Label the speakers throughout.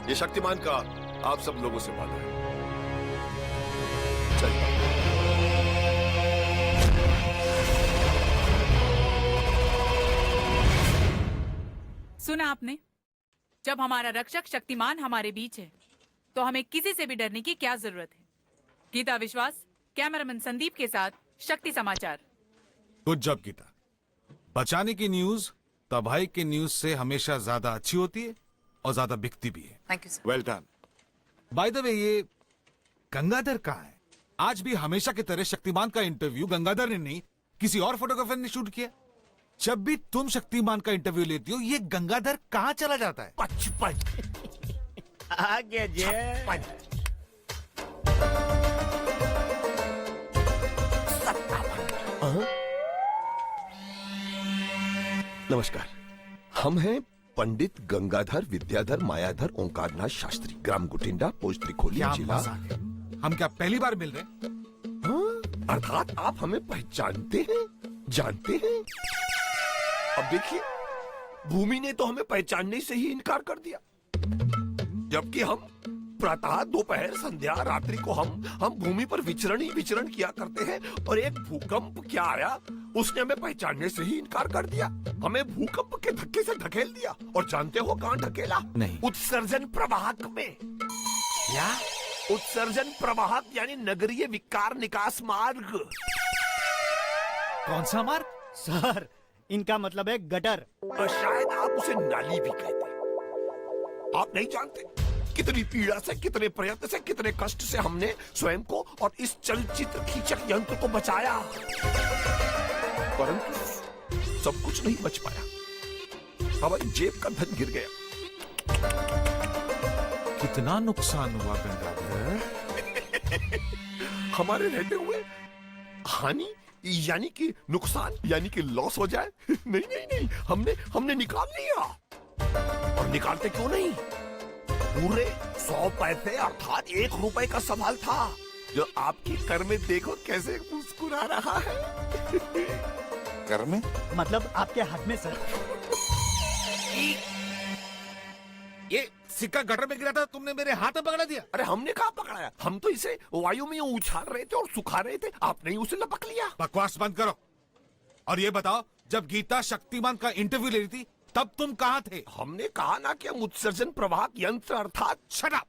Speaker 1: ये शक्तिमान का आप सब लोगों से वादा है। चलिए।
Speaker 2: सुना आपने? जब हमारा रक्षक शक्तिमान हमारे बीच है तो हमें किसी से भी डरने की क्या जरूरत है। गीता विश्वास, कैमरामैन संदीप के साथ शक्ति समाचार।
Speaker 3: Good job Geeta. बचाने की न्यूज तबाही की न्यूज से हमेशा ज्यादा अच्छी होती है और ज्यादा बिकती भी है।
Speaker 2: Thank you sir.
Speaker 1: Well done.
Speaker 3: By the way, ये गंगाधर कहाँ है? आज भी हमेशा की तरह शक्तिमान का इंटरव्यू गंगाधर ने नहीं, किसी और फोटोग्राफर ने शूट किया। जब भी तुम शक्तिमान का इंटरव्यू लेती हो, ये गंगाधर कहाँ चला जाता है?
Speaker 4: आगे जे
Speaker 1: नमस्कार, हम हैं पंडित गंगाधर विद्याधर मायाधर ओंकारनाथ शास्त्री, ग्राम गुटिंडा, पोस्ट त्रिखोली,
Speaker 3: क्या
Speaker 1: जिला।
Speaker 3: मजाक है? हम क्या पहली बार मिल रहे हैं?
Speaker 1: हाँ? अर्थात आप हमें पहचानते हैं, जानते हैं। अब देखिए, भूमि ने तो हमें पहचानने से ही इनकार कर दिया, जबकि हम प्रातः, दोपहर, संध्या, रात्रि को हम भूमि पर विचरण ही विचरण किया करते हैं, और एक भूकंप क्या आया, उसने हमें पहचानने से ही इनकार कर दिया। हमें भूकंप के धक्के से ढकेल दिया, और जानते हो कहाँ ढकेला?
Speaker 3: नहीं।
Speaker 1: उत्सर्जन प्रवाहक में। क्या? उत्सर्जन प्रवाहक यानी नगरीय विकार निकास मार्ग।
Speaker 3: कौन सा मार्ग?
Speaker 4: सर, इनका मतलब है गटर।
Speaker 1: और शायद आप उसे नाली भी कहते हैं। आप नहीं जानते कितनी पीड़ा से, कितने प्रयत्न से, कितने कष्ट से हमने स्वयं को और इस चलचित्र खींचक यंत्र को बचाया, परंतु सब कुछ नहीं बच पाया। हमारी जेब का धन गिर गया।
Speaker 3: कितना नुकसान हुआ गंगाधर?
Speaker 1: हमारे रहते हुए हानि यानी कि नुकसान, यानी कि लॉस हो जाए? नहीं नहीं नहीं, हमने निकाल लिया। और निकालते क्यों नहीं? पूरे 100 पैसे अर्थात 1 रुपए का सवाल था, जो आपकी कर में देखो कैसे मुस्कुरा रहा है।
Speaker 3: कर में?
Speaker 4: मतलब आपके हाथ में सर।
Speaker 3: ये सिक्का गटर में गिरा था, तुमने मेरे हाथ में पकड़ा दिया।
Speaker 1: अरे हमने कहाँ पकड़ाया, हम तो इसे वायु में उछाल रहे थे और सुखा रहे थे, आपने ही उसे लपक लिया।
Speaker 3: बकवास बंद करो और ये बताओ, जब गीता शक्तिमान का इंटरव्यू ले रही थी तब तुम कहाँ थे?
Speaker 1: हमने कहा ना कि हम उत्सर्जन प्रवाहक यंत्र अर्थात।
Speaker 3: Shut up!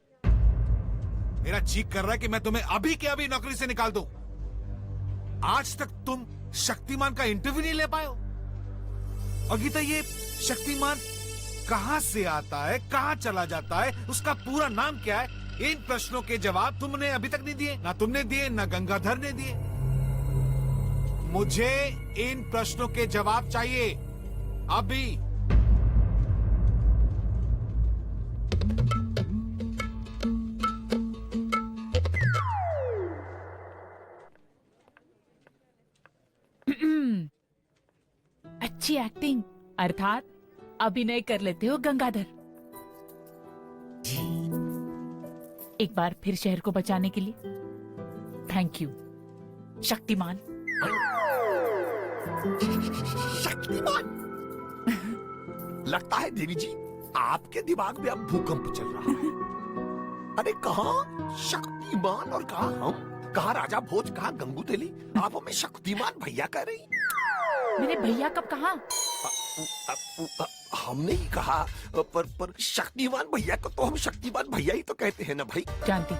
Speaker 3: मेरा जी कर रहा है कि मैं तुम्हें अभी के अभी नौकरी से निकाल दूं। आज तक तुम शक्तिमान का इंटरव्यू नहीं ले पाए हो। और गीता, ये शक्तिमान कहां से आता है, कहां चला जाता है, उसका पूरा नाम क्या है? इन प्रश्नों के जवाब तुमने अभी तक नहीं दिए। ना तुमने दिए, ना गंगाधर ने दिए। मुझे इन प्रश्नों के जवाब चाहिए अभी।
Speaker 2: अच्छी एक्टिंग अर्थात अभिनय कर लेते हो गंगाधर। एक बार फिर शहर को बचाने के लिए थैंक यू शक्तिमान।
Speaker 1: शक्तिमान? लगता है देवी जी, आपके दिमाग में अब भूकंप चल रहा है। अरे कहाँ शक्तिमान और कहाँ हम, कहाँ राजा भोज, कहाँ गंगू तेली, आप हमें शक्तिमान भैया कह रही।
Speaker 2: मेरे भैया कब कहा?
Speaker 1: हमने ही कहा, पर शक्तिमान भैया को तो हम शक्तिमान भैया ही तो कहते हैं ना भाई।
Speaker 2: जानती,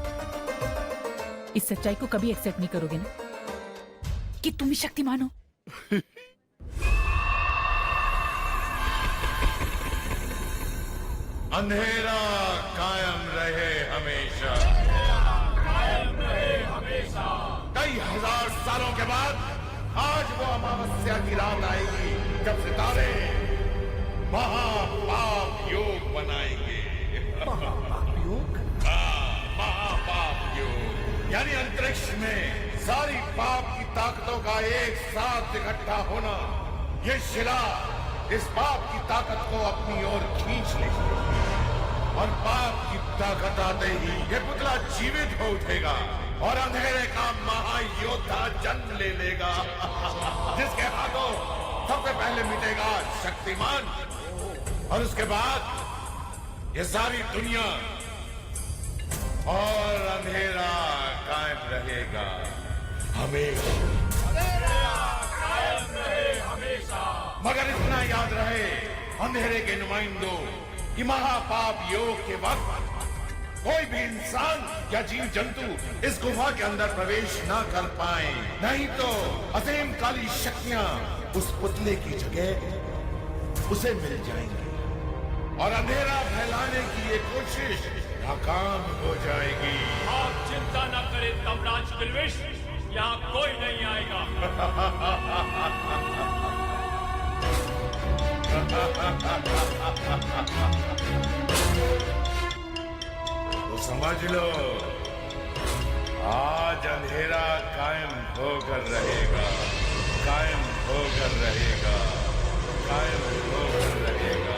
Speaker 2: इस सच्चाई को कभी एक्सेप्ट नहीं करोगे ना कि तुम ही शक्तिमान हो।
Speaker 5: अंधेरा कायम रहे हमेशा। कई हजार सालों के बाद आज वो अमावस्या की रात आएगी जब सितारे महापाप योग बनाएंगे।
Speaker 1: महापाप योग?
Speaker 5: महापाप योग यानी अंतरिक्ष में सारी पाप की ताकतों का एक साथ इकट्ठा होना। ये शिला इस पाप की ताकत को अपनी ओर खींच लेगी और पाप की ताकत आते ही ये पुतला जीवित हो उठेगा और अंधेरे का महायोद्धा जन्म ले लेगा, जिसके हाथों सबसे पहले मिटेगा शक्तिमान। और उसके बाद ये सारी दुनिया और अंधेरा कायम रहेगा हमेशा। मगर इतना याद रहे अंधेरे के नुमाइंदों कि महापाप योग के वक्त कोई भी इंसान या जीव जंतु इस गुफा के अंदर प्रवेश ना कर पाए, नहीं तो असीम काली शक्तियां उस पुतले की जगह उसे मिल जाएंगी और अंधेरा फैलाने की ये कोशिश नाकाम हो जाएगी।
Speaker 6: आप चिंता न करें तमराज किल्विश, यहाँ कोई नहीं आएगा।
Speaker 5: तो समझ लो, आज अंधेरा कायम होकर रहेगा, कायम होकर रहेगा, कायम होकर रहेगा।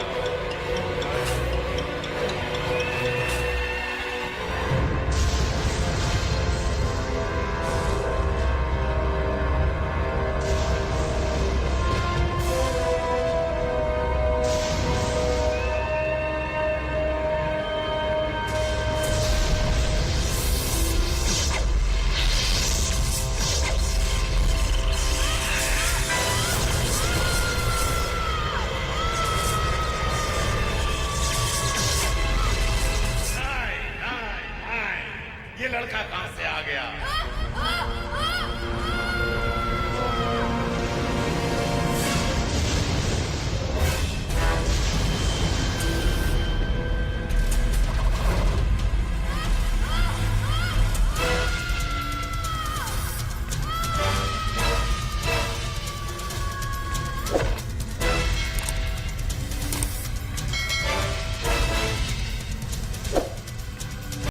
Speaker 5: ये लड़का कहां से आ गया?